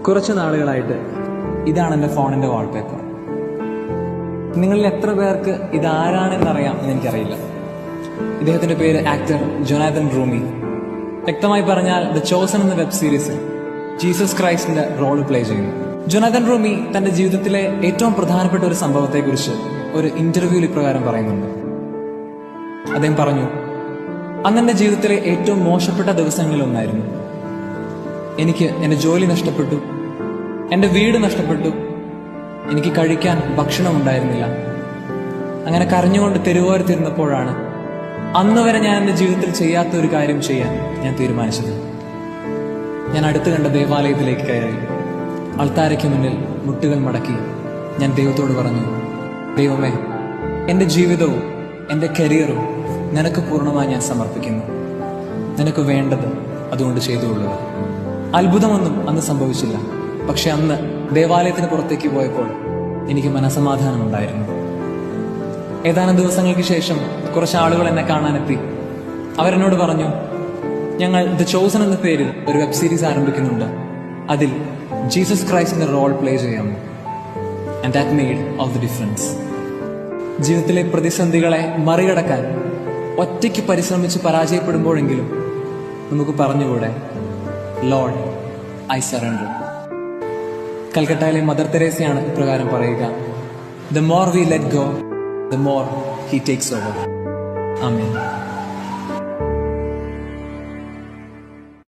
കുറച്ച് നാളുകളായിട്ട് ഇതാണ് എൻ്റെ ഫോണിൻ്റെ വാൾപേപ്പർ. നിങ്ങളിൽ എത്ര പേർക്ക് ഇതാരാണെന്നറിയാം എന്നെനിക്കറിയില്ല. ഇദ്ദേഹത്തിൻ്റെ പേര് ആക്ടർ ജൊനാഥൻ റൂമി. വ്യക്തമായി പറഞ്ഞാൽ ദ ചോസൻ എന്ന വെബ് സീരീസിൽ ജീസസ് ക്രൈസ്റ്റിന്റെ റോൾ പ്ലേ ചെയ്യുന്നു. ജൊനാഥൻ റൂമി തന്റെ ജീവിതത്തിലെ ഏറ്റവും പ്രധാനപ്പെട്ട ഒരു സംഭവത്തെക്കുറിച്ച് ഒരു ഇന്റർവ്യൂവിൽ ഇപ്രകാരം പറയുന്നുണ്ട്. അദ്ദേഹം പറഞ്ഞു, അന്നെന്റെ ജീവിതത്തിലെ ഏറ്റവും മോശപ്പെട്ട ദിവസങ്ങളിലൊന്നായിരുന്നു. എനിക്ക് എന്റെ ജോലി നഷ്ടപ്പെട്ടു, എന്റെ വീട് നഷ്ടപ്പെട്ടു, എനിക്ക് കഴിക്കാൻ ഭക്ഷണം ഉണ്ടായിരുന്നില്ല. അങ്ങനെ കരഞ്ഞുകൊണ്ട് തെരുവോരത്തിരുന്നപ്പോഴാണ് അന്ന് വരെ ഞാൻ എന്റെ ജീവിതത്തിൽ ചെയ്യാത്ത ഒരു കാര്യം ചെയ്യാൻ ഞാൻ തീരുമാനിച്ചത്. ഞാൻ അടുത്ത് കണ്ട ദേവാലയത്തിലേക്ക് കയറി അൾത്താരയ്ക്ക് മുന്നിൽ മുട്ടുകൾ മടക്കി ഞാൻ ദൈവത്തോട് പറഞ്ഞു, ദൈവമേ, എന്റെ ജീവിതവും എന്റെ കരിയറും നിനക്ക് പൂർണ്ണമായി ഞാൻ സമർപ്പിക്കുന്നു. നിനക്ക് വേണ്ടത് അതുകൊണ്ട് ചെയ്തുകൊള്ളുക. അത്ഭുതമൊന്നും അന്ന് സംഭവിച്ചില്ല. പക്ഷെ അന്ന് ദേവാലയത്തിന് പുറത്തേക്ക് പോയപ്പോൾ എനിക്ക് മനസമാധാനം ഉണ്ടായിരുന്നു. ഏതാനും ദിവസങ്ങൾക്ക് ശേഷം കുറച്ച് ആളുകൾ എന്നെ കാണാനെത്തി. അവരെന്നോട് പറഞ്ഞു, ഞങ്ങൾ ദ ചോസൻ എന്ന പേരിൽ ഒരു വെബ് സീരീസ് ആരംഭിക്കുന്നുണ്ട്, അതിൽ ജീസസ് ക്രൈസ്റ്റിന്റെ റോൾ പ്ലേ ചെയ്യാമോ? And that made all the difference. ജീവിതത്തിലെ പ്രതിസന്ധികളെ മറികടക്കാൻ ഒറ്റയ്ക്ക് പരിശ്രമിച്ച് പരാജയപ്പെടുമ്പോഴെങ്കിലും നമുക്ക് പറഞ്ഞുകൂടെ, ലോർഡ്, ഐ സറണ്ടർ. കൽക്കട്ടയിലെ മദർ തെരേസയാണ് ഇപ്രകാരം പറയുക, the more we let go, the more he takes over. Amen.